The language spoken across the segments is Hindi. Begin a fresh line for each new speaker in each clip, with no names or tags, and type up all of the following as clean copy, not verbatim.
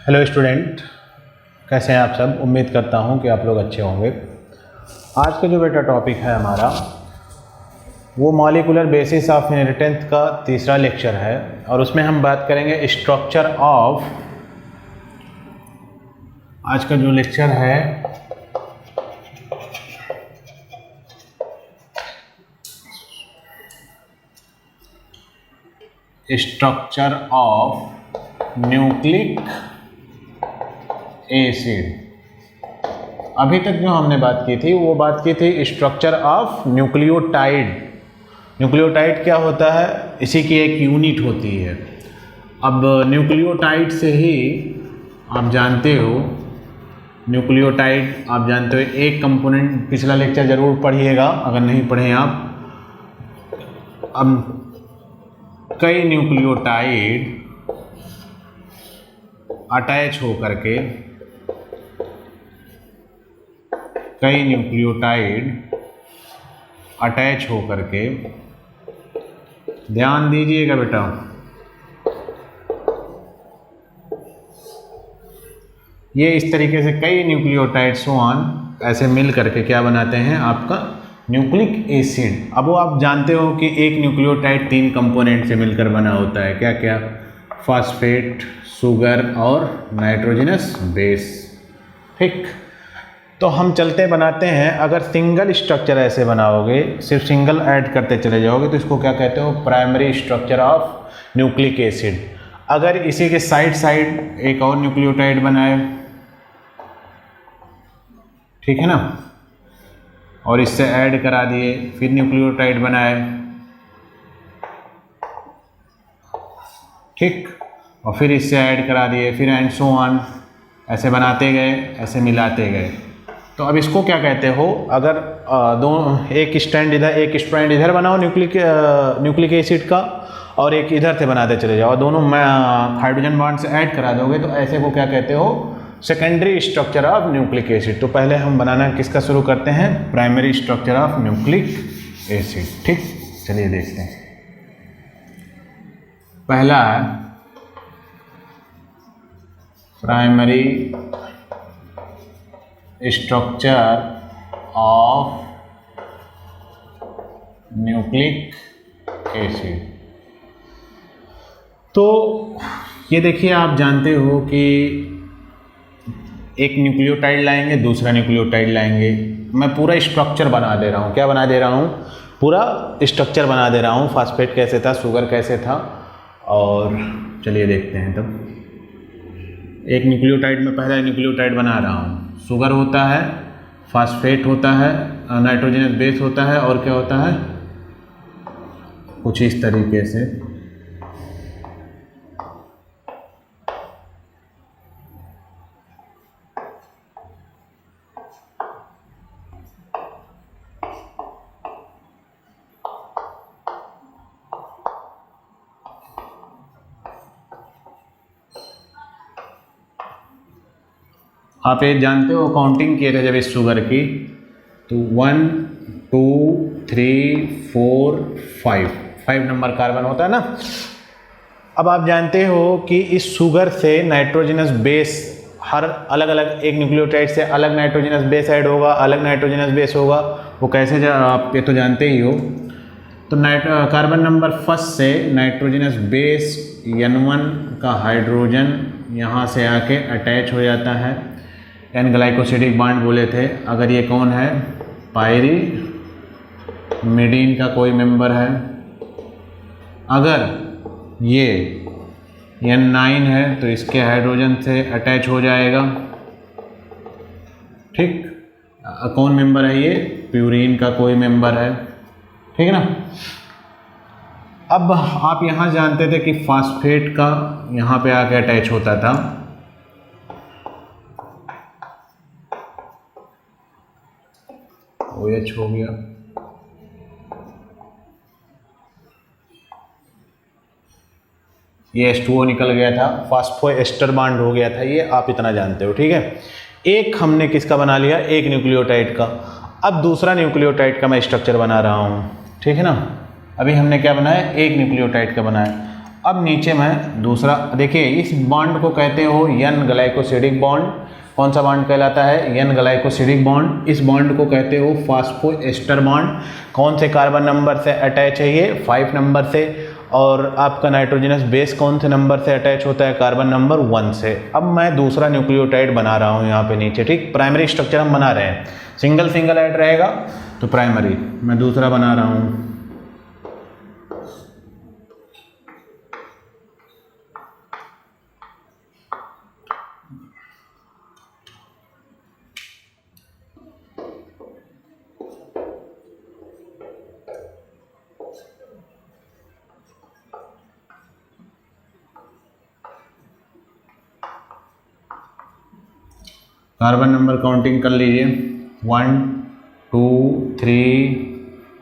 हेलो स्टूडेंट, कैसे हैं आप सब। उम्मीद करता हूं कि आप लोग अच्छे होंगे। आज का जो बेटा टॉपिक है हमारा वो मॉलिक्यूलर बेसिस ऑफ इनहेरिटेंस का तीसरा लेक्चर है और उसमें हम बात करेंगे स्ट्रक्चर ऑफ। आज का जो लेक्चर है स्ट्रक्चर ऑफ न्यूक्लिक एसिड। अभी तक जो हमने बात की थी वो बात की थी स्ट्रक्चर ऑफ न्यूक्लियोटाइड। न्यूक्लियोटाइड क्या होता है, इसी की एक यूनिट होती है। अब न्यूक्लियोटाइड से ही आप जानते हो, न्यूक्लियोटाइड आप जानते हो एक कंपोनेंट। पिछला लेक्चर ज़रूर पढ़िएगा अगर नहीं पढ़े आप। अब कई न्यूक्लियोटाइड अटैच होकर के ध्यान दीजिएगा बेटा, ये इस तरीके से कई न्यूक्लियोटाइड ऐसे मिल करके क्या बनाते हैं आपका न्यूक्लिक एसिड। अब वो आप जानते हो कि एक न्यूक्लियोटाइड 3 कंपोनेंट से मिलकर बना होता है। क्या क्या? फॉस्फेट, शुगर और नाइट्रोजनस बेस। ठीक, तो हम चलते बनाते हैं। अगर सिंगल स्ट्रक्चर ऐसे बनाओगे, सिर्फ सिंगल ऐड करते चले जाओगे तो इसको क्या कहते हो? Primary structure of nucleic acid. अगर इसी के साइड साइड एक और न्यूक्लियोटाइड बनाए, ठीक है ना, और इससे ऐड करा दिए, फिर न्यूक्लियोटाइड बनाए, ठीक, और फिर इससे ऐड करा दिए, फिर एंड सो ऑन, ऐसे बनाते गए, ऐसे मिलाते गए। तो अब इसको क्या कहते हो? अगर एक स्ट्रैंड इधर बनाओ न्यूक्लिक एसिड का और एक इधर से बनाते चले जाओ, दोनों हाइड्रोजन बॉन्ड से ऐड करा दोगे तो ऐसे को क्या कहते हो? Secondary structure of nucleic acid. तो पहले हम बनाना किसका शुरू करते हैं? Primary structure of nucleic acid. ठीक, चलिए देखते हैं। पहला है primary structure of nucleic acid. तो ये देखिए, आप जानते हो कि एक न्यूक्लियोटाइड लाएंगे, दूसरा न्यूक्लियोटाइड लाएंगे। मैं पूरा स्ट्रक्चर बना दे रहा हूँ। क्या बना दे रहा हूँ? पूरा स्ट्रक्चर बना दे रहा हूँ। फॉस्फेट कैसे था, शुगर कैसे था, और चलिए देखते हैं। तब एक न्यूक्लियोटाइड में पहला न्यूक्लियोटाइड बना रहा हूँ। शुगर होता है, फॉस्फेट होता है, नाइट्रोजनस बेस होता है, और क्या होता है? कुछ इस तरीके से। आप ये जानते हो, काउंटिंग किए थे जब इस शुगर की, तो 1 2 3 4 5 नंबर कार्बन होता है ना। अब आप जानते हो कि इस शुगर से नाइट्रोजनस बेस, हर अलग अलग एक न्यूक्लियोटाइड से अलग नाइट्रोजनस बेस ऐड होगा, अलग नाइट्रोजनस बेस होगा। वो कैसे, आप ये तो जानते ही हो। तो कार्बन नंबर फर्स्ट से नाइट्रोजनस बेस N1 का हाइड्रोजन यहाँ से आके अटैच हो जाता है। एन ग्लाइकोसिडिक बॉन्ड बोले थे। अगर ये कौन है? पायरीमिडीन का कोई मेंबर है। अगर ये N9 है तो इसके हाइड्रोजन से अटैच हो जाएगा। ठीक, कौन मेंबर है ये? प्यूरीन का कोई मेंबर है। ठीक है ना। अब आप यहाँ जानते थे कि फॉस्फेट का यहाँ पे आके अटैच होता था। OH हो गया, ये H2O निकल गया था, फास्फो एस्टर बॉन्ड हो गया था। ये आप इतना जानते हो, ठीक है। एक हमने किसका बना लिया? एक न्यूक्लियोटाइड का। अब दूसरा न्यूक्लियोटाइड का मैं स्ट्रक्चर बना रहा हूँ, ठीक है ना। अभी हमने क्या बनाया? एक न्यूक्लियोटाइड का बनाया। अब नीचे मैं दूसरा देखिए, इस बॉन्ड को कहते हो एन ग्लाइकोसिडिक बॉन्ड। कौन सा बॉन्ड कहलाता है? N glycosidic bond. इस बॉन्ड को कहते हो फास्फोएस्टर बॉन्ड। कौन से कार्बन नंबर से अटैच है ये? 5 नंबर से। और आपका नाइट्रोजनस बेस कौन से नंबर से अटैच होता है? कार्बन नंबर 1 से। अब मैं दूसरा न्यूक्लियोटाइड बना रहा हूँ यहाँ पे नीचे, ठीक। प्राइमरी स्ट्रक्चर हम बना रहे हैं, सिंगल सिंगल ऐड रहेगा तो प्राइमरी। मैं दूसरा बना रहा हूँ। कार्बन नंबर काउंटिंग कर लीजिए, 1 2 3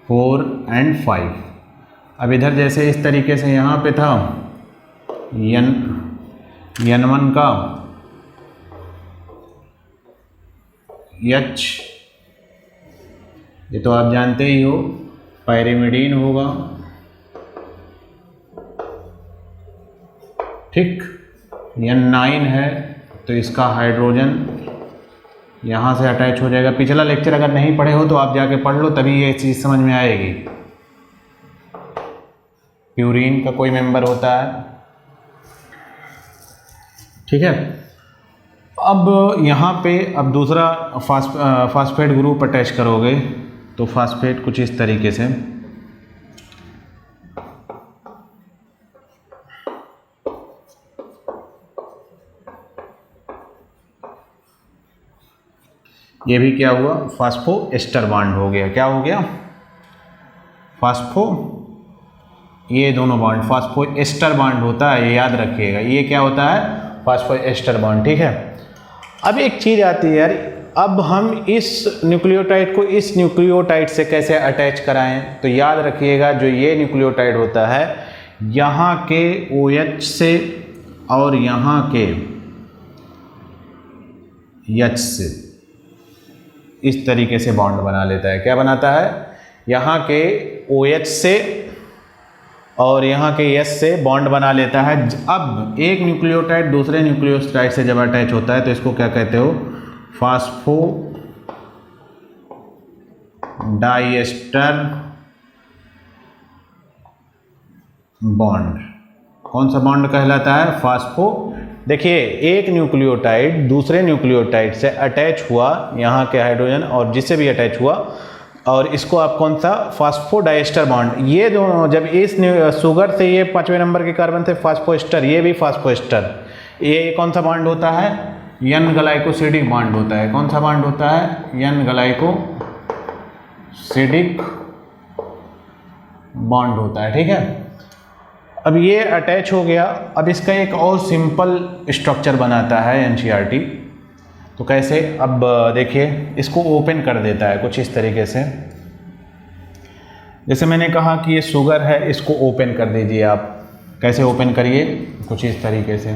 4 एंड 5। अब इधर जैसे इस तरीके से यहाँ पे था N1 का H, ये तो आप जानते ही हो, पायरिमिडीन होगा, ठीक। N9 है तो इसका हाइड्रोजन यहाँ से अटैच हो जाएगा। पिछला लेक्चर अगर नहीं पढ़े हो तो आप जाके पढ़ लो, तभी ये चीज़ समझ में आएगी। प्यूरीन का कोई मेंबर होता है, ठीक है। अब यहाँ पे अब दूसरा फास्फेट ग्रुप अटैच करोगे तो फास्फेट कुछ इस तरीके से, ये भी क्या हुआ? फास्फोएस्टर बॉन्ड हो गया। क्या हो गया? ये दोनों बॉन्ड फास्फोएस्टर बॉन्ड होता है, ये याद रखिएगा। ये क्या होता है? फास्फोएस्टर बॉन्ड, ठीक है। अब एक चीज़ आती है यार, अब हम इस न्यूक्लियोटाइड को इस न्यूक्लियोटाइड से कैसे अटैच कराएं? तो याद रखिएगा, जो ये न्यूक्लियोटाइड होता है, यहाँ के OH से और यहाँ के H से इस तरीके से बॉन्ड बना लेता है। क्या बनाता है? यहाँ के OH से और यहाँ के H से बॉन्ड बना लेता है। अब एक न्यूक्लियोटाइड दूसरे न्यूक्लियोटाइड से जब अटैच होता है तो इसको क्या कहते हो? Phospho diester bond. कौन सा बॉन्ड कहलाता है? फास्फो। देखिए, एक न्यूक्लियोटाइड दूसरे न्यूक्लियोटाइड से अटैच हुआ, यहाँ के हाइड्रोजन और जिससे भी अटैच हुआ, और इसको आप कौन सा? फास्फोडाइएस्टर बॉन्ड। ये दोनों जब इस शुगर से, ये 5वें नंबर के कार्बन से फास्फोएस्टर, ये भी फास्फोएस्टर, ये कौन सा बॉन्ड होता है? एन ग्लाइकोसिडिक बॉन्ड होता है। कौन सा बॉन्ड होता है? एन ग्लाइकोसिडिक बॉन्ड होता है, ठीक है। अब ये अटैच हो गया। अब इसका एक और सिंपल स्ट्रक्चर बनाता है NCERT। तो कैसे? अब देखिए, इसको ओपन कर देता है कुछ इस तरीके से। जैसे मैंने कहा कि ये शुगर है, इसको ओपन कर दीजिए आप। कैसे ओपन करिए? कुछ इस तरीके से,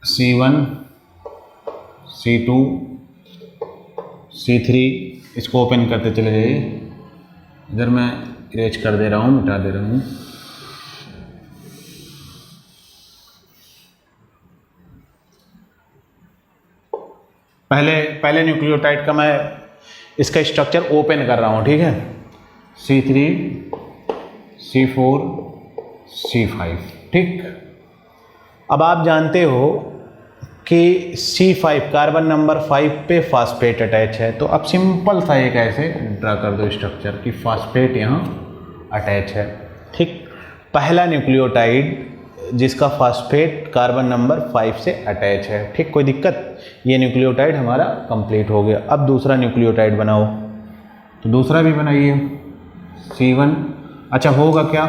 C1 C2 C3, इसको ओपन करते चले जाइए। इधर मैं इरेज कर दे रहा हूँ, मिटा दे रहा हूँ। पहले न्यूक्लियोटाइड का मैं इसका स्ट्रक्चर ओपन कर रहा हूँ, ठीक है। C3 C4 C5, ठीक। अब आप जानते हो कि C5 कार्बन नंबर 5 पे फास्फेट अटैच है। तो अब सिंपल सा एक ऐसे ड्रा कर दो स्ट्रक्चर कि फास्फेट यहाँ अटैच है, ठीक। पहला न्यूक्लियोटाइड जिसका फास्फेट कार्बन नंबर 5 से अटैच है, ठीक। कोई दिक्कत? ये न्यूक्लियोटाइड हमारा कंप्लीट हो गया। अब दूसरा न्यूक्लियोटाइड बनाओ, तो दूसरा भी बनाइए। C1, अच्छा होगा क्या?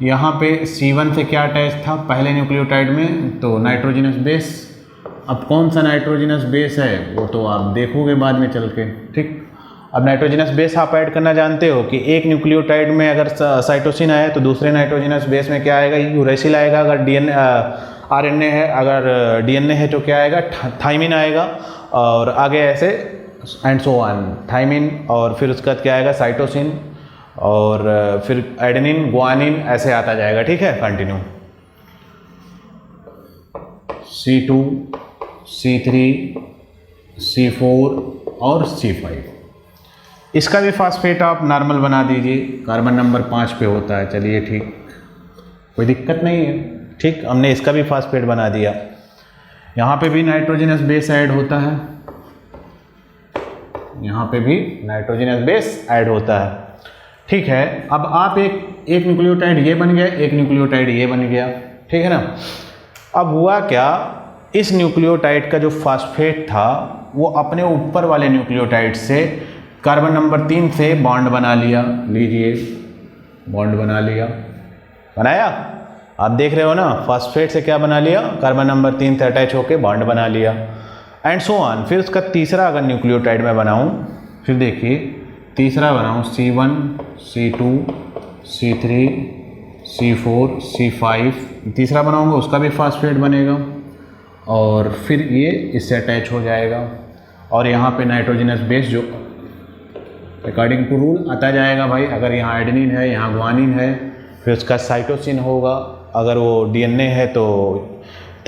यहाँ पे C1 से क्या अटैच था पहले न्यूक्लियोटाइड में? तो नाइट्रोजनस बेस। अब कौन सा नाइट्रोजनस बेस है वो तो आप देखोगे बाद में चल के, ठीक। अब नाइट्रोजनस बेस आप ऐड करना जानते हो कि एक न्यूक्लियोटाइड में अगर साइटोसिन आए तो दूसरे नाइट्रोजनस बेस में क्या आएगा? यूरेसिल आएगा। अगर RNA है, अगर DNA है तो क्या आएगा? थाइमिन आएगा। और आगे ऐसे एंड सो ऑन, थाइमिन, और फिर उसके बाद क्या आएगा? साइटोसिन, और फिर एडेनिन, ग्वानिन ऐसे आता जाएगा, ठीक है। कंटिन्यू, C2, C3, C4 और C5। इसका भी फास्फेट आप नॉर्मल बना दीजिए, कार्बन नंबर 5 पे होता है। चलिए ठीक, कोई दिक्कत नहीं है, ठीक। हमने इसका भी फास्फेट बना दिया। यहाँ पे भी नाइट्रोजनस बेस ऐड होता है, यहाँ पे भी नाइट्रोजनस बेस ऐड होता है, ठीक है। अब आप एक न्यूक्लियोटाइड ये बन गया, एक न्यूक्लियोटाइड ये बन गया, ठीक है ना। अब हुआ क्या, इस न्यूक्लियोटाइड का जो फास्फेट था वो अपने ऊपर वाले न्यूक्लियोटाइड से कार्बन नंबर 3 से बॉन्ड बना लिया। लीजिए, बॉन्ड बना लिया, बनाया। आप देख रहे हो ना, फास्फेट से क्या बना लिया, कार्बन नंबर 3 से अटैच होके बॉन्ड बना लिया, एंड सो ऑन। फिर उसका तीसरा अगर न्यूक्लियोटाइड मैं बनाऊं, फिर देखिए तीसरा बनाऊं, C1, C2, C3, C4, C5, तीसरा बनाऊंगा, उसका भी फास्फेट बनेगा और फिर ये इससे अटैच हो जाएगा। और यहाँ पे नाइट्रोजनस बेस जो अकॉर्डिंग टू रूल आता जाएगा भाई। अगर यहाँ एडेनिन है, यहाँ ग्वानिन है, फिर उसका साइटोसिन होगा। अगर वो DNA है तो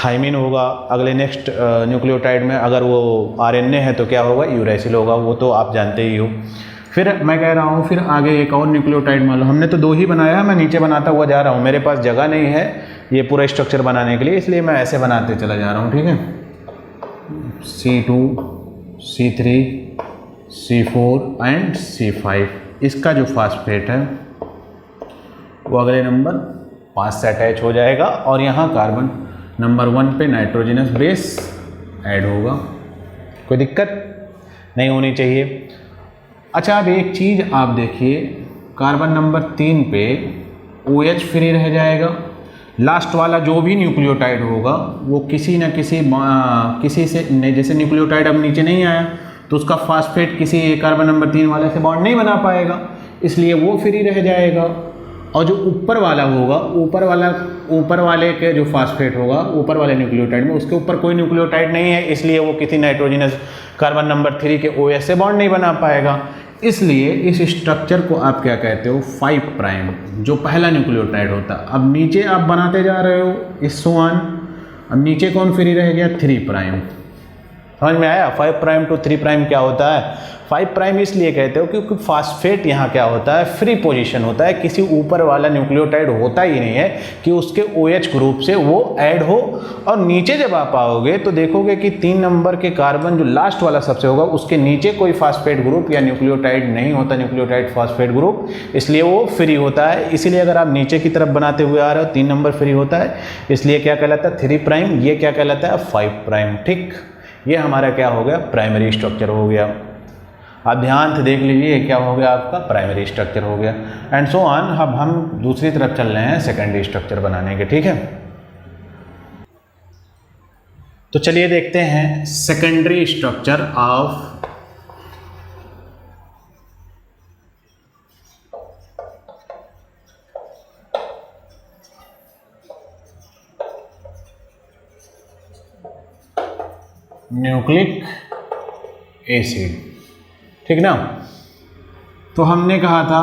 थाइमिन होगा अगले नेक्स्ट न्यूक्लियोटाइड में। अगर वो RNA है तो क्या होगा, यूरैसिल होगा। वो तो आप जानते ही हो। फिर मैं कह रहा हूँ, फिर आगे एक और न्यूक्लियोटाइड मान लो, हमने तो 2 ही बनाया, मैं नीचे बनाता हुआ जा रहा हूँ। मेरे पास जगह नहीं है ये पूरा स्ट्रक्चर बनाने के लिए, इसलिए मैं ऐसे बनाते चला जा रहा हूँ, ठीक है। C2, C3, C4 and C5। इसका जो फास्फेट है वो अगले नंबर 5 से अटैच हो जाएगा और यहाँ कार्बन नंबर 1 पे नाइट्रोजनस बेस ऐड होगा। कोई दिक्कत नहीं होनी चाहिए। अच्छा, अब एक चीज़ आप देखिए, कार्बन नंबर 3 पे OH फ्री रह जाएगा। लास्ट वाला जो भी न्यूक्लियोटाइड होगा वो किसी न किसी से, जैसे न्यूक्लियोटाइड अब नीचे नहीं आया तो उसका फास्फेट किसी कार्बन नंबर 3 वाले से बॉन्ड नहीं बना पाएगा, इसलिए वो फ्री रह जाएगा। और जो ऊपर वाला होगा, ऊपर वाले के जो फास्फेट होगा ऊपर वाले न्यूक्लियोटाइड में, उसके ऊपर कोई न्यूक्लियोटाइड नहीं है, इसलिए वो किसी नाइट्रोजनस कार्बन नंबर 3 के OH से बॉन्ड नहीं बना पाएगा। इसलिए इस स्ट्रक्चर को आप क्या कहते हो, 5 प्राइम, जो पहला न्यूक्लियोटाइड होता है। अब नीचे आप बनाते जा रहे हो इस सुआन, अब नीचे कौन फ्री रह गया, 3 प्राइम। समझ में आया? 5 प्राइम टू 3 प्राइम क्या होता है? 5 प्राइम इसलिए कहते हो क्योंकि फास्फेट यहाँ क्या होता है, फ्री पोजीशन होता है। किसी ऊपर वाला न्यूक्लियोटाइड होता ही नहीं है कि उसके OH ग्रुप से वो ऐड हो। और नीचे जब आप आओगे तो देखोगे कि 3 नंबर के कार्बन जो लास्ट वाला सबसे होगा उसके नीचे कोई फास्फेट ग्रुप या न्यूक्लियोटाइड नहीं होता, न्यूक्लियोटाइड फास्फेट ग्रुप, इसलिए वो फ्री होता है। इसीलिए अगर आप नीचे की तरफ बनाते हुए आ रहे हो 3 नंबर फ्री होता है, इसलिए क्या कहलाता है, 3 प्राइम। ये क्या कहलाता है, 5 प्राइम। ठीक, ये हमारा क्या हो गया, प्राइमरी स्ट्रक्चर हो गया। आप ध्यान से देख लीजिए, ये क्या हो गया, आपका प्राइमरी स्ट्रक्चर हो गया, एंड सो ऑन। अब हम दूसरी तरफ चल रहे हैं सेकेंडरी स्ट्रक्चर बनाने के, ठीक है। तो चलिए देखते हैं secondary structure of nucleic acid, ठीक ना। तो हमने कहा था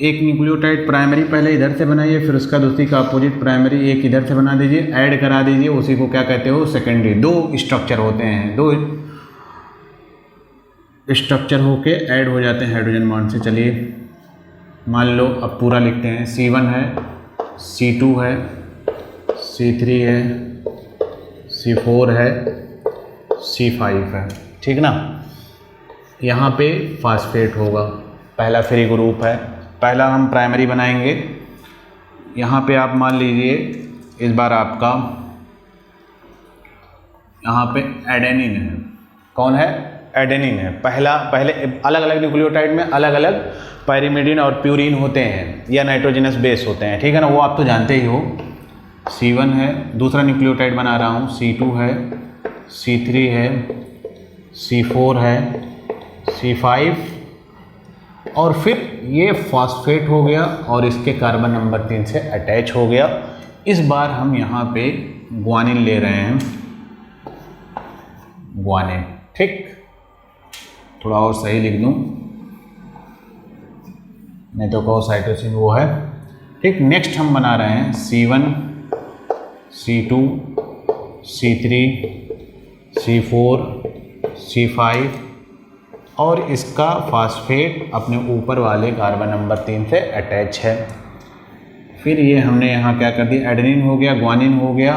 एक न्यूक्लियोटाइड प्राइमरी पहले इधर से बनाइए, फिर उसका दूसरी का अपोजिट प्राइमरी एक इधर से बना दीजिए, ऐड करा दीजिए, उसी को क्या कहते हो, सेकेंडरी। 2 स्ट्रक्चर होते हैं, 2 स्ट्रक्चर होके ऐड हो जाते हैं हाइड्रोजन बॉन्ड से। चलिए मान लो अब पूरा लिखते हैं, C1 है, C2 है, C3 है, C4 है, C5 है, ठीक ना। यहाँ पे फास्फेट होगा, पहला फ्री ग्रुप है, पहला हम प्राइमरी बनाएंगे। यहाँ पे आप मान लीजिए इस बार आपका यहाँ पे एडेनिन है। कौन है, एडेनिन है। पहले अलग अलग न्यूक्लियोटाइड में अलग अलग पायरिमिडिन और प्यूरिन होते हैं या नाइट्रोजनस बेस होते हैं, ठीक है ना, वो आप तो जानते ही हो। C1 है, दूसरा न्यूक्लियोटाइड बना रहा हूँ, C2 है, C3 है, C4 है, C5, और फिर ये फास्फेट हो गया और इसके कार्बन नंबर 3 से अटैच हो गया। इस बार हम यहाँ पे ग्वानिन ले रहे हैं, ग्वानिन, ठीक। थोड़ा और सही लिख दूँ, नहीं तो कहो साइटोसिन वो है। ठीक, नेक्स्ट हम बना रहे हैं C1, C2, C3, C4, C5 और इसका फास्फेट अपने ऊपर वाले कार्बन नंबर 3 से अटैच है। फिर ये हमने यहाँ क्या कर दिया, एडेनिन हो गया, ग्वानिन हो गया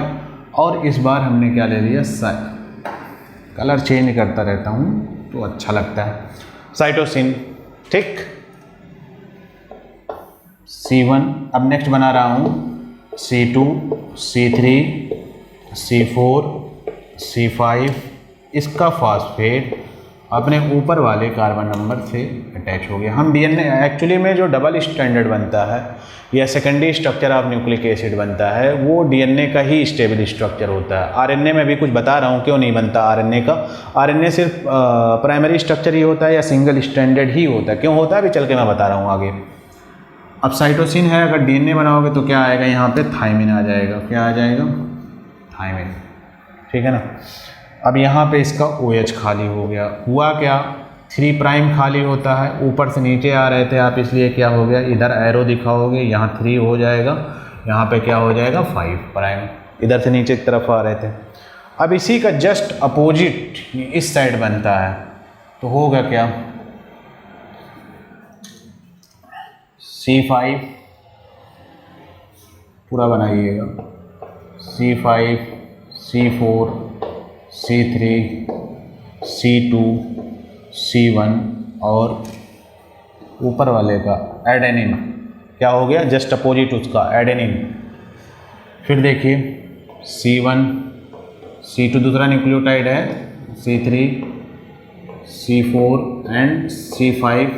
और इस बार हमने क्या ले लिया, कलर चेंज करता रहता हूँ तो अच्छा लगता है, साइटोसिन। ठीक, C1। अब नेक्स्ट बना रहा हूँ C2, C3, C4, C5, इसका फास्फेट अपने ऊपर वाले कार्बन नंबर से अटैच हो गया। हम डीएनए एक्चुअली में जो डबल स्टैंडर्ड बनता है या secondary structure of nucleic acid बनता है वो डीएनए का ही स्टेबल स्ट्रक्चर होता है। आरएनए में भी कुछ बता रहा हूँ क्यों नहीं बनता आरएनए का। आरएनए सिर्फ प्राइमरी स्ट्रक्चर ही होता है या सिंगल स्टैंडर्ड ही होता है, क्यों होता है अभी चल के मैं बता रहा हूँ आगे। अब साइटोसिन है, अगर डीएनए बनाओगे तो क्या आएगा यहाँ पे, थायमिन आ जाएगा। क्या आ जाएगा, थायमिन। ठीक है ना। अब यहाँ पे इसका OH खाली हो गया। हुआ क्या, 3 प्राइम खाली होता है, ऊपर से नीचे आ रहे थे आप, इसलिए क्या हो गया, इधर एरो दिखाओगे, यहाँ 3 हो जाएगा, यहाँ पे क्या हो जाएगा 5 प्राइम, इधर से नीचे की तरफ आ रहे थे। अब इसी का जस्ट अपोजिट इस साइड बनता है तो होगा क्या, C5 पूरा बनाइएगा, C5, C4, C3, C2, C1 और ऊपर वाले का एडेनिन क्या हो गया, जस्ट अपोजिट उसका एडेनिन। फिर देखिए C1, C2 दूसरा न्यूक्लियोटाइड है, C3, C4 एंड C5।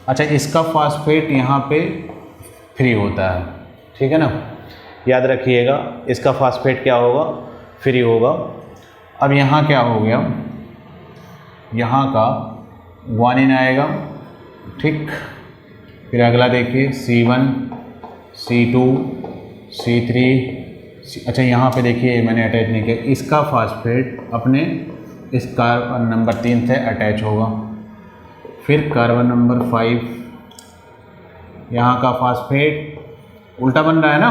अच्छा, इसका फास्फेट यहाँ पे फ्री होता है, ठीक है ना, याद रखिएगा इसका फास्फेट क्या होगा, फ्री होगा। अब यहाँ क्या हो गया, यहाँ का ग्वानिन आएगा। ठीक, फिर अगला देखिए C1, C2, C3, अच्छा यहाँ पे देखिए मैंने अटैच नहीं किया, इसका फास्फेट अपने इस कार्बन नंबर 3 से अटैच होगा। फिर कार्बन नंबर 5, यहाँ का फास्फेट उल्टा बन रहा है ना।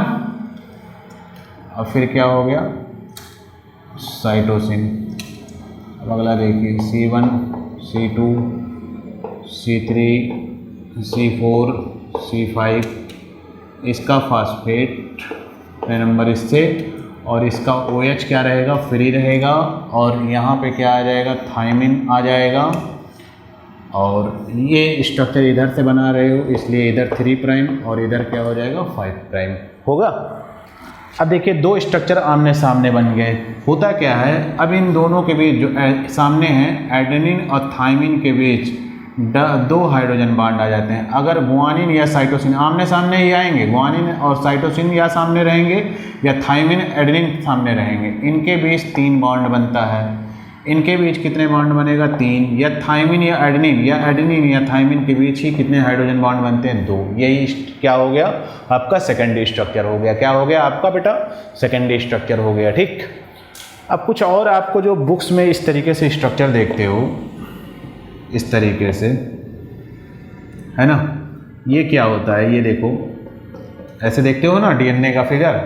अब फिर क्या हो गया, साइटोसिन। अब अगला देखिए C1, C2, C3, C4, C5, इसका फास्फेट नंबर इससे और इसका OH क्या रहेगा, फ्री रहेगा और यहाँ पे क्या आ जाएगा, थायमिन आ जाएगा। और ये स्ट्रक्चर इधर से बना रहे हो इसलिए इधर 3 प्राइम और इधर क्या हो जाएगा 5 प्राइम होगा। अब देखिए 2 स्ट्रक्चर आमने सामने बन गए। होता क्या है, अब इन दोनों के बीच जो सामने हैं एडेनिन और थायमिन के बीच 2 हाइड्रोजन बांड आ जाते हैं। अगर ग्वानिन या साइटोसिन आमने सामने ही आएंगे, ग्वानिन और साइटोसिन या सामने रहेंगे या थायमिन एडेनिन सामने रहेंगे, इनके बीच 3 बॉन्ड बनता है। इनके बीच कितने बॉन्ड बनेगा, 3। या थायमिन या एडेनिन या थायमिन के बीच ही कितने हाइड्रोजन बॉन्ड बनते हैं, 2। यही क्या हो गया आपका सेकेंडरी स्ट्रक्चर हो गया। क्या हो गया आपका बेटा, सेकेंडरी स्ट्रक्चर हो गया। ठीक, अब कुछ और आपको जो बुक्स में इस तरीके से स्ट्रक्चर देखते हो, इस तरीके से है ना, ये क्या होता है, ये देखो ऐसे देखते हो ना डीएनए का फिगर,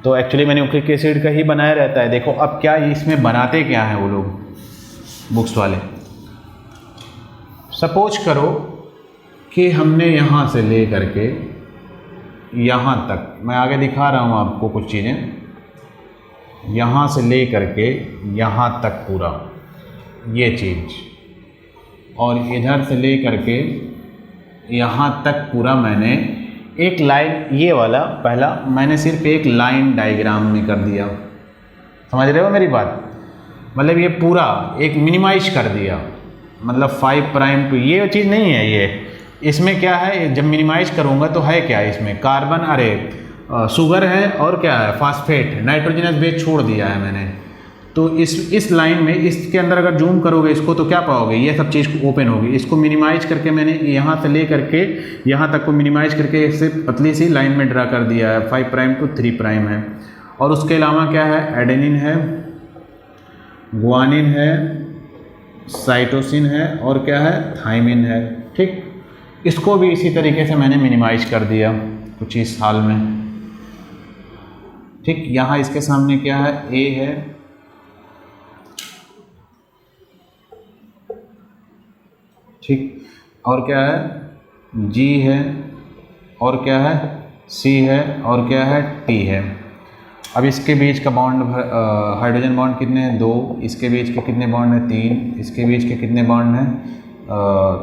तो एक्चुअली मैंने न्यूक्लिक एसिड का ही बनाया रहता है। देखो अब क्या इसमें बनाते क्या हैं वो लोग बुक्स वाले। सपोज करो कि हमने यहाँ से ले करके यहाँ तक, मैं आगे दिखा रहा हूँ आपको कुछ चीज़ें, यहाँ से ले करके यहाँ तक पूरा ये चीज़, और इधर से ले करके यहाँ तक पूरा मैंने एक लाइन, ये वाला पहला मैंने सिर्फ एक लाइन डायग्राम में कर दिया। समझ रहे हो मेरी बात, मतलब ये पूरा एक मिनिमाइज कर दिया, मतलब 5 प्राइम टू ये चीज़ नहीं है। ये इसमें क्या है, जब मिनिमाइज करूँगा तो है क्या, इसमें कार्बन, अरे शुगर है और क्या है, फास्फेट, नाइट्रोजनस बेस छोड़ दिया है मैंने। तो इस लाइन में, इसके अंदर अगर जूम करोगे इसको तो क्या पाओगे, ये सब चीज़ ओपन होगी। इसको मिनिमाइज करके मैंने यहाँ से ले करके यहाँ तक को मिनिमाइज करके इससे पतली सी लाइन में ड्रा कर दिया है। 5 प्राइम टू 3 प्राइम है। और उसके अलावा क्या है, एडेनिन है, ग्वानिन है, साइटोसिन है और क्या है, थायमिन है। ठीक, इसको भी इसी तरीके से मैंने मिनिमाइज कर दिया कुछ इस हाल में। ठीक, यहाँ इसके सामने क्या है, ए है, ठीक, और क्या है, जी है, और क्या है, सी है, और क्या है, टी है। अब इसके बीच का बॉन्ड, हाइड्रोजन बॉन्ड कितने हैं, 2, इसके बीच के कितने बॉन्ड हैं, 3, इसके बीच के कितने बॉन्ड हैं,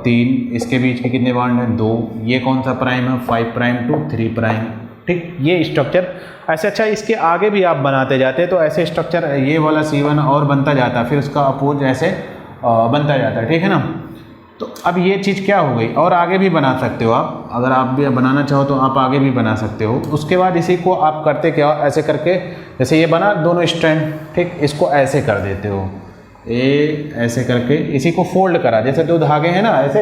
3, इसके बीच के कितने बॉन्ड हैं, 2, ये कौन सा प्राइम है, 5 प्राइम टू 3 प्राइम। ठीक, ये स्ट्रक्चर ऐसे। अच्छा, इसके आगे भी आप बनाते जाते हैं तो ऐसे स्ट्रक्चर, ये वाला C1 और बनता जाता है, फिर उसका अपोज ऐसे बनता जाता है, ठीक है ना। तो अब ये चीज़ क्या हो गई, और आगे भी बना सकते हो आप, अगर आप भी बनाना चाहो तो आप आगे भी बना सकते हो। उसके बाद इसी को आप करते क्या हो, ऐसे करके, जैसे ये बना दोनों स्ट्रैंड, ठीक, इसको ऐसे कर देते हो, ऐसे करके इसी को फोल्ड करा, जैसे 2 धागे हैं ना, ऐसे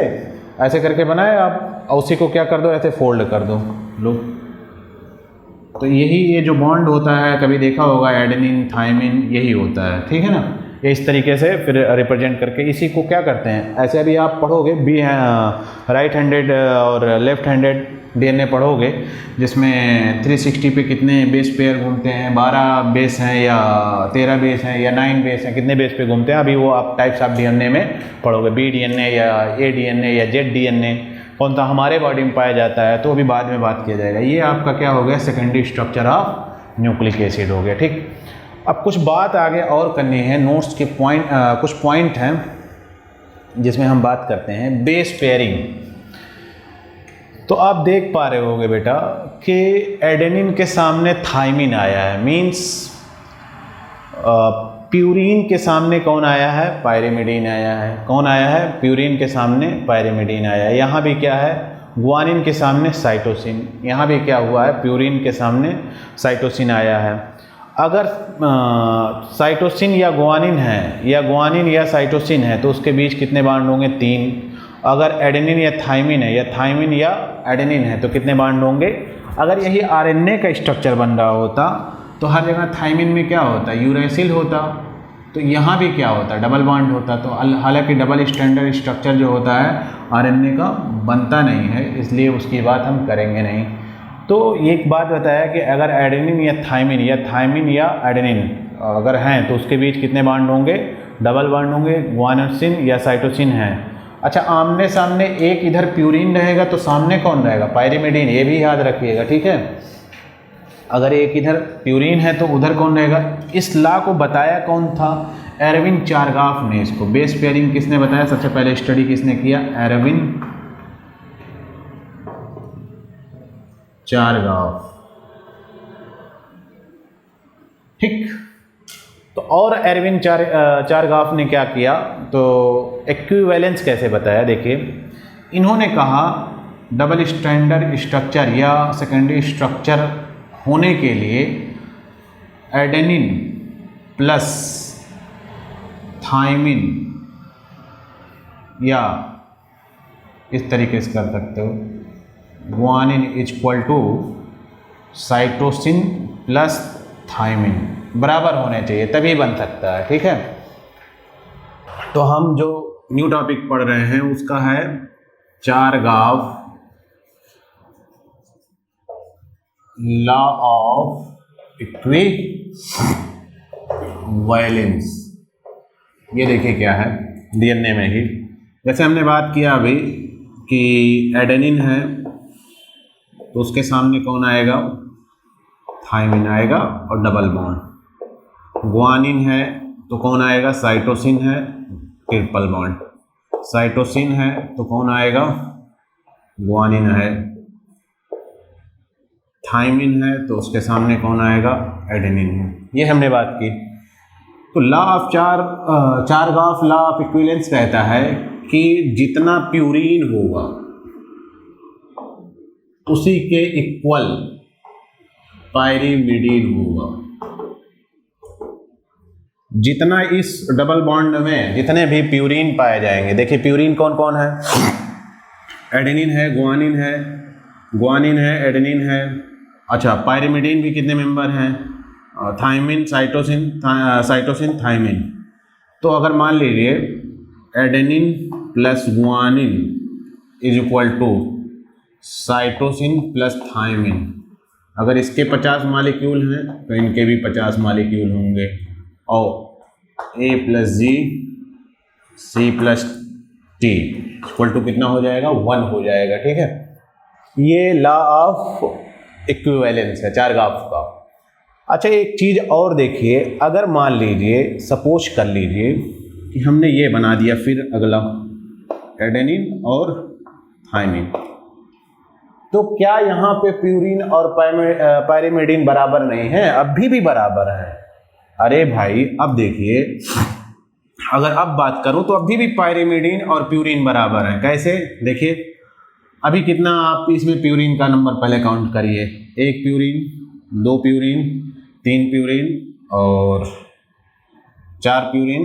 ऐसे करके बनाए आप, और उसी को क्या कर दो, ऐसे फोल्ड कर दो, लो। तो यही ये जो बॉन्ड होता है, कभी देखा होगा एडेनिन थायमिन, यही होता है, ठीक है ना। ये इस तरीके से फिर रिप्रेजेंट करके इसी को क्या करते हैं, ऐसे अभी आप पढ़ोगे भी राइट हैंडेड और लेफ्ट हैंडेड डीएनए पढ़ोगे, जिसमें 360 पे कितने बेस पेयर घूमते हैं, 12 बेस हैं या 13 बेस हैं या 9 बेस हैं, कितने बेस पे घूमते हैं, अभी वो आप टाइप्स ऑफ डीएनए में पढ़ोगे, बी डीएनए या ए डीएनए या जेड डीएनए, कौन सा हमारे बॉडी में पाया जाता है, तो अभी बाद में बात किया जाएगा। ये आपका क्या हो गया, secondary structure of nucleic acid हो गया। ठीक, अब कुछ बात आगे और करनी है, नोट्स के पॉइंट, कुछ पॉइंट हैं जिसमें हम बात करते हैं बेस पेयरिंग। तो आप देख पा रहे होगे बेटा कि एडेनिन के सामने थायमिन आया है, मींस प्यूरीन के सामने कौन आया है, पायरिमिडीन आया है। कौन आया है, प्यूरीन के सामने पायरिमिडीन आया है। यहाँ भी क्या है, ग्वानिन के सामने साइटोसिन। यहाँ भी क्या हुआ है, प्यूरीन के सामने साइटोसिन आया है। अगर साइटोसिन या ग्वानिन है, या ग्वानिन या साइटोसिन है, तो उसके बीच कितने बांड होंगे, 3। अगर एडेनिन या थायमिन है, या थायमिन या एडेनिन है, तो कितने बांड होंगे। अगर यही आरएनए का स्ट्रक्चर बन रहा होता तो हर जगह थायमिन में क्या होता, यूरेसिल होता, तो यहाँ भी क्या होता, डबल बॉन्ड होता। तो हालांकि डबल स्टैंडर्ड स्ट्रक्चर जो होता है आरएनए का बनता नहीं है, इसलिए उसकी बात हम करेंगे नहीं। तो एक बात बताया कि अगर एडेनिन या थायमिन या एडेनिन अगर हैं तो उसके बीच कितने बांड होंगे, डबल बांड होंगे। ग्वानोसिन या साइटोसिन है। अच्छा, आमने सामने एक इधर प्यूरीन रहेगा तो सामने कौन रहेगा, पायरिमिडीन, ये भी याद रखिएगा, ठीक है। अगर एक इधर प्यूरीन है तो उधर कौन रहेगा। इस लॉ को बताया कौन था, एरविन चारगाफ ने। इसको बेस पेयरिंग किसने बताया, सबसे पहले स्टडी किसने किया, एरविन चारगाफ। ठीक, तो और एरविन चारगाफ ने क्या किया, तो इक्विवेलेंस कैसे बताया। देखिए, इन्होंने कहा डबल स्टैंडर्ड स्ट्रक्चर या सेकेंडरी स्ट्रक्चर होने के लिए एडेनिन प्लस थायमिन, या इस तरीके से कर सकते हो, guanine is equal to cytosine plus thymine बराबर होने चाहिए, तभी बन सकता है। ठीक है, तो हम जो न्यू टॉपिक पढ़ रहे हैं उसका है चारगाफ लॉ ऑफ इक्विवेलेंस। ये देखिए क्या है, डीएनए में ही जैसे हमने बात किया अभी कि एडेनिन है तो उसके सामने कौन आएगा, थायमिन आएगा और डबल बॉन्ड। ग्वानिन है तो कौन आएगा, साइटोसिन है, ट्रिपल बॉन्ड। साइटोसिन है तो कौन आएगा, ग्वानिन है। थायमिन है तो उसके सामने कौन आएगा, एडेनिन है। ये हमने बात की। तो law of चारगाफ law of equivalence कहता है कि जितना प्यूरीन होगा उसी के इक्वल पायरिमिडीन होगा। जितना इस डबल बॉन्ड में जितने भी प्यूरीन पाए जाएंगे, देखिए प्यूरीन कौन कौन है, एडेनिन है, ग्वानिन है, एडेनिन है। अच्छा, पायरिमिडीन भी कितने मेंबर हैं, थायमिन, साइटोसिन, थायमिन। तो अगर मान लीजिए adenine plus guanine is equal to cytosine plus thymine. अगर इसके 50 मॉलिक्यूल हैं तो इनके भी 50 मॉलिक्यूल होंगे, और A plus G C plus T equal to कितना हो जाएगा, 1 हो जाएगा। ठीक है, ये लॉ ऑफ इक्विवेलेंस है चारगाफ का। अच्छा, एक चीज़ और देखिए, अगर मान लीजिए सपोज कर लीजिए कि हमने ये बना दिया, फिर अगला एडेनिन और थायमिन, तो क्या यहाँ पे प्यूरिन और पायरिमिडीन बराबर नहीं है? अभी भी बराबर है। अरे भाई, अब देखिए, अगर अब बात करूं तो अभी भी पायरिमिडीन और प्यूरिन बराबर है। कैसे? देखिए, अभी कितना आप इसमें प्यूरिन का नंबर पहले काउंट करिए। 1 प्यूरिन, 2 प्यूरिन, 3 प्यूरिन और 4 प्यूरिन,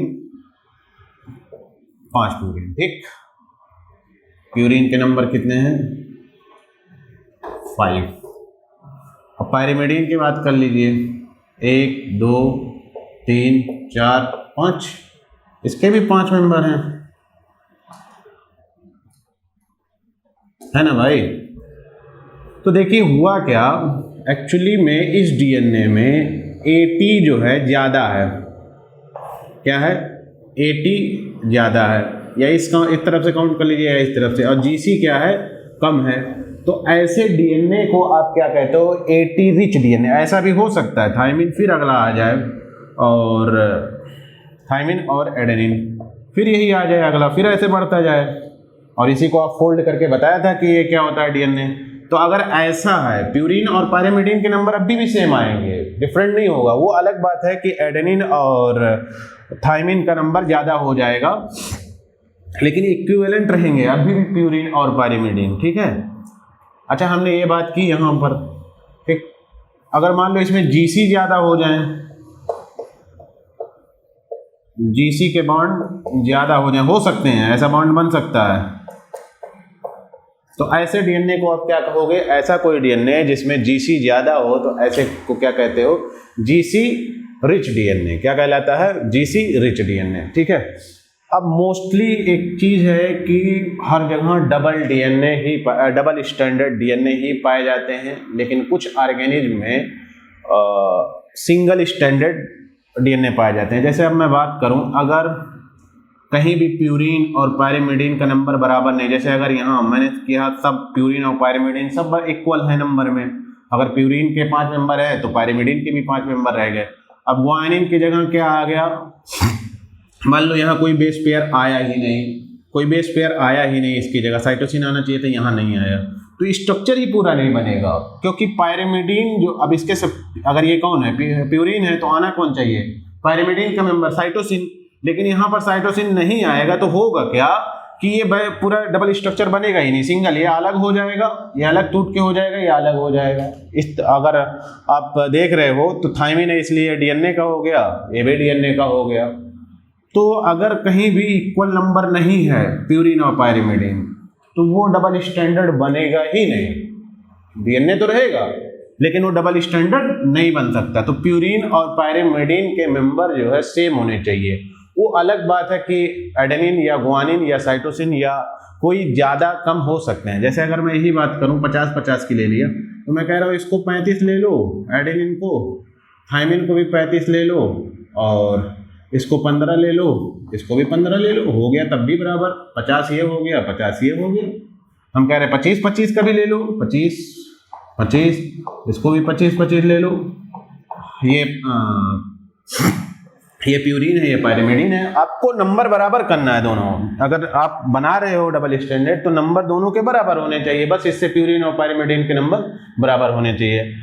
5 प्यूरिन। ठीक, प्यूरिन के नंबर कितने हैं? 5। अब पायरिमिडीन की बात कर लीजिए, 1 2 3 4 5, इसके भी 5 मेंबर हैं, है ना भाई? तो देखिए हुआ क्या, एक्चुअली में इस डीएनए में AT जो है ज़्यादा है। क्या है? AT ज़्यादा है, या इस तरफ से काउंट कर लीजिए या इस तरफ से, और GC क्या है? कम है। तो ऐसे डीएनए को आप क्या कहते हो? AT rich DNA. ऐसा भी हो सकता है थायमिन फिर अगला आ जाए, और थायमिन और एडेनिन फिर यही आ जाए अगला, फिर ऐसे बढ़ता जाए, और इसी को आप फोल्ड करके बताया था कि ये क्या होता है डीएनए। तो अगर ऐसा है, प्यूरिन और पायरिमिडीन के नंबर अभी भी सेम आएंगे, डिफरेंट नहीं होगा। वो अलग बात है कि एडेनिन और थायमिन का नंबर ज़्यादा हो जाएगा, लेकिन इक्विवेलेंट रहेंगे अभी भी प्यूरिन और पायरिमिडीन। ठीक है। अच्छा, हमने ये बात की यहाँ पर। ठीक, अगर मान लो इसमें GC ज़्यादा हो जाए, GC के बॉन्ड ज़्यादा हो जाए, हो सकते हैं, ऐसा बॉन्ड बन सकता है, तो ऐसे डीएनए को आप क्या कहोगे? ऐसा कोई डीएनए जिसमें GC ज़्यादा हो, तो ऐसे को क्या कहते हो? GC rich DNA. क्या कहलाता है? GC rich DNA. ठीक है। अब मोस्टली एक चीज़ है कि हर जगह डबल स्टैंडर्ड डीएनए ही पाए जाते हैं, लेकिन कुछ ऑर्गेनिज्म में सिंगल स्टैंडर्ड डीएनए पाए जाते हैं। जैसे अब मैं बात करूं, अगर कहीं भी प्यूरिन और पायरिमिडीन का नंबर बराबर नहीं, जैसे अगर यहाँ मैंने किया सब प्यूरिन और पायरिमिडीन सब इक्वल है नंबर में, अगर प्यूरिन के 5 मेंबर है तो पायरिमिडीन के भी 5 मेंबर रह गए। अब ग्वानिन की जगह क्या आ गया? मान लो यहाँ कोई बेस पेयर आया ही नहीं, इसकी जगह साइटोसिन आना चाहिए था, यहाँ नहीं आया, तो स्ट्रक्चर ही पूरा नहीं बनेगा। क्योंकि पायरिमिडीन जो, अब इसके सब, अगर ये कौन है? प्यूरिन है, तो आना कौन चाहिए? पायरिमिडीन का मेंबर साइटोसिन। लेकिन यहाँ पर साइटोसिन नहीं आएगा, तो होगा क्या कि ये पूरा डबल स्ट्रक्चर बनेगा ही नहीं, सिंगल। ये अलग हो जाएगा, ये अलग टूट के हो जाएगा, ये अलग हो जाएगा। अगर आप देख रहे हो तो थायमिन है, इसलिए डीएनए का हो गया, ये भी डीएनए का हो गया। तो अगर कहीं भी इक्वल नंबर नहीं है प्यूरिन और पायरिमिडीन, तो वो डबल स्टैंडर्ड बनेगा ही नहीं। डीएनए तो रहेगा, लेकिन वो डबल स्टैंडर्ड नहीं बन सकता। तो प्यूरिन और पायरिमिडीन के मेंबर जो है सेम होने चाहिए। वो अलग बात है कि एडेनिन या ग्वानिन या साइटोसिन या कोई ज़्यादा कम हो सकते हैं। जैसे अगर मैं यही बात करूं, 50-50 की ले लिया, तो मैं कह रहा हूँ इसको 35 ले लो, एडेनिन को, थायमिन को भी 35 ले लो, और इसको 15 ले लो, इसको भी 15 ले लो, हो गया तब भी बराबर। 50 ये हो गया, 50 ये हो गया। हम कह रहे हैं 25-25 का भी ले लो, 25-25, इसको भी 25-25 ले लो। ये प्यूरिन है, ये पायरिमिडीन है। आपको नंबर बराबर करना है दोनों। अगर आप बना रहे हो डबल स्टैंडर्ड, तो नंबर दोनों के बराबर होने चाहिए, बस इससे प्यूरिन और पायरिमिडीन के नंबर बराबर होने चाहिए।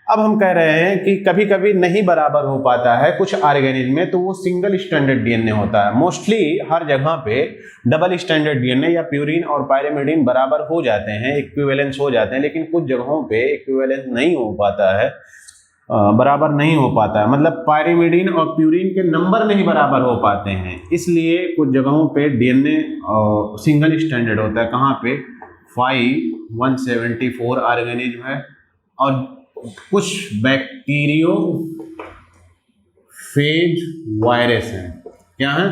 अब हम कह रहे हैं कि कभी कभी नहीं बराबर हो पाता है कुछ ऑर्गेनिज्म में, तो वो सिंगल स्टैंडर्ड डीएनए होता है। मोस्टली हर जगह पे डबल स्टैंडर्ड डीएनए या प्यूरिन और पायरिमिडीन बराबर हो जाते हैं, इक्विवेलेंस हो जाते हैं, लेकिन कुछ जगहों पे इक्विवेलेंस नहीं हो पाता है, बराबर नहीं हो पाता है। मतलब पायरिमिडीन और प्यूरिन के नंबर नहीं बराबर हो पाते हैं, इसलिए कुछ जगहों पे डीएनए सिंगल स्टैंडर्ड होता है। कहाँ पे? 174 ऑर्गेनिज्म है, और कुछ बैक्टीरियो फेज वायरस हैं। क्या है?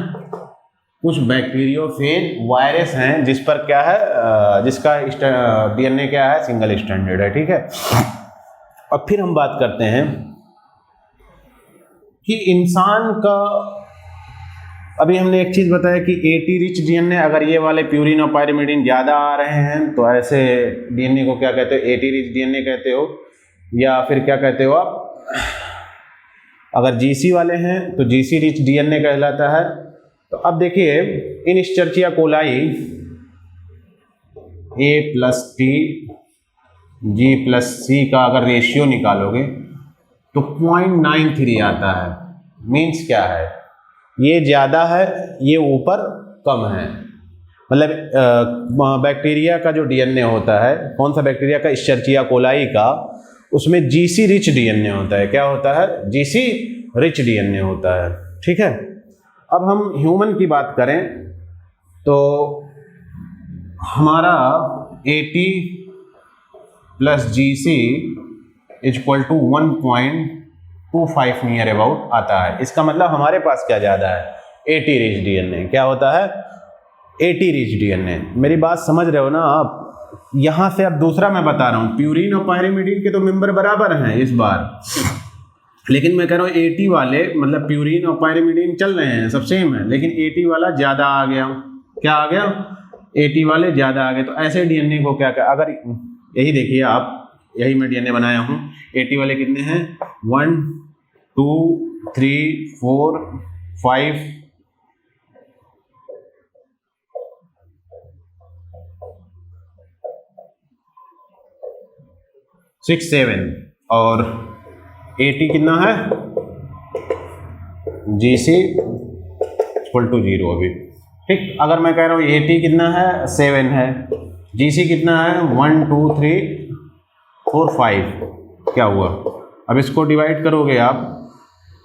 कुछ बैक्टीरियोफेज वायरस हैं जिस पर क्या है, जिसका डीएनए क्या है, सिंगल स्ट्रैंडेड है, ठीक है। अब फिर हम बात करते हैं कि इंसान का, अभी हमने एक चीज बताया कि एटी रिच डीएनए, अगर ये वाले प्यूरिन और पायरिमिडीन ज़्यादा आ रहे हैं तो ऐसे डीएनए को क्या कहते हो, एटी रिच डीएनए कहते हो, या फिर क्या कहते हो आप, अगर जीसी वाले हैं तो जीसी रिच डीएनए कहलाता है। तो अब देखिए इन इस्चर्चिया कोलाई A+T G+C का अगर रेशियो निकालोगे तो 0.93 आता है। मीन्स क्या है, ये ज़्यादा है, ये ऊपर कम है। मतलब बैक्टीरिया का जो डीएनए होता है, कौन सा बैक्टीरिया का, इस्चर्चिया कोलाई का, उसमें जीसी रिच डीएनए होता है। क्या होता है, जीसी रिच डीएनए होता है, ठीक है। अब हम ह्यूमन की बात करें तो हमारा 80 + GC = 1.25 नियर अबाउट आता है। इसका मतलब हमारे पास क्या ज़्यादा है, 80 रिच डीएनए। क्या होता है, 80 रिच डीएनए। मेरी बात समझ रहे हो ना आप। यहाँ से अब दूसरा मैं बता रहा हूँ, प्यूरिन और पायरिमिडीन के तो मेंबर बराबर हैं इस बार, लेकिन मैं कह रहा हूँ 80 वाले, मतलब प्यूरिन और पायरिमिडीन चल रहे हैं, सब सेम है, लेकिन 80 वाला ज़्यादा आ गया। क्या आ गया, 80 वाले ज़्यादा आ गए। तो ऐसे डीएनए को क्या, अगर यही देखिए आप, यही मैं डीएनए बनाया हूँ, 80 वाले कितने हैं, 1 2 3 4 5 6 7, और 80 कितना है, GC = 0 अभी, ठीक। अगर मैं कह रहा हूँ 80 कितना है, 7 है, GC कितना है, 1 2 3 4 5, क्या हुआ, अब इसको डिवाइड करोगे आप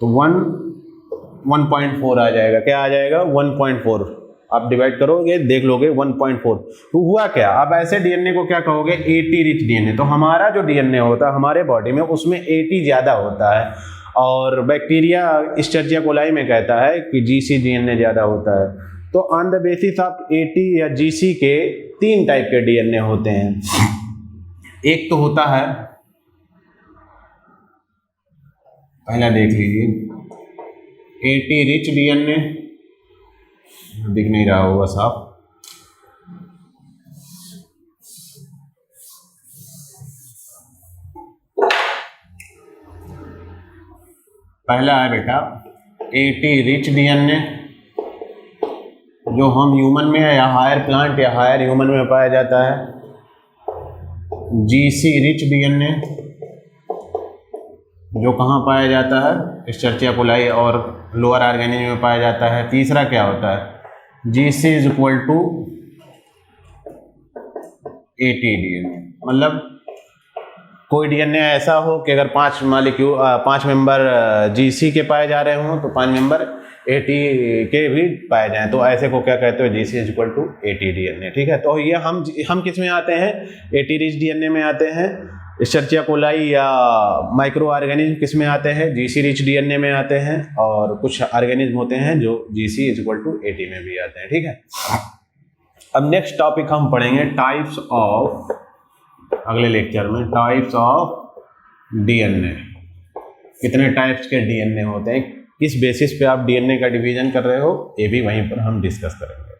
तो 1.4 आ जाएगा। क्या आ जाएगा, 1.4। आप डिवाइड करोगे देख लोगे 1.4। तो हुआ क्या, अब ऐसे डीएनए को क्या कहोगे, 80 रिच डीएनए। तो हमारा जो डीएनए होता है हमारे बॉडी में, उसमें 80 ज़्यादा होता है, और बैक्टीरिया इस्चर्चिया कोलाई में कहता है कि जीसी डीएनए ज़्यादा होता है। तो ऑन द बेसिस ऑफ 80 या जीसी के 3 टाइप के डीएनए होते हैं। एक तो होता है, पहला देख लीजिए, 80 रिच डीएनए, दिख नहीं रहा होगा साफ, पहला है बेटा 80 रिच डीएनए, जो हम ह्यूमन में या हायर प्लांट या हायर ह्यूमन में पाया जाता है। जीसी रिच डीएनए, जो कहाँ पाया जाता है, इस्चर्चिया कोलाई और लोअर ऑर्गेनिज्म में पाया जाता है। तीसरा क्या होता है, GC = 80 डीएनए। मतलब कोई डीएनए ऐसा हो कि अगर 5 मेंबर GC के पाए जा रहे हों तो 5 मेंबर 80 के भी पाए जाएं, तो ऐसे को क्या कहते हो, GC = 80 डीएनए, ठीक है। तो ये हम किस में आते हैं, 80 रिच डीएनए में आते हैं। इस्चर्चिया कोलाई या माइक्रो ऑर्गेनिज्म किस में आते हैं, GC रिच डीएनए में आते हैं, और कुछ ऑर्गेनिज्म होते हैं जो GC = 80 में भी आते हैं, ठीक है। अब नेक्स्ट टॉपिक हम पढ़ेंगे टाइप्स ऑफ, अगले लेक्चर में, टाइप्स ऑफ डीएनए। कितने टाइप्स के डीएनए होते हैं, किस बेसिस पे आप डीएनए का डिवीजन कर रहे हो, ये भी वहीं पर हम डिस्कस करेंगे।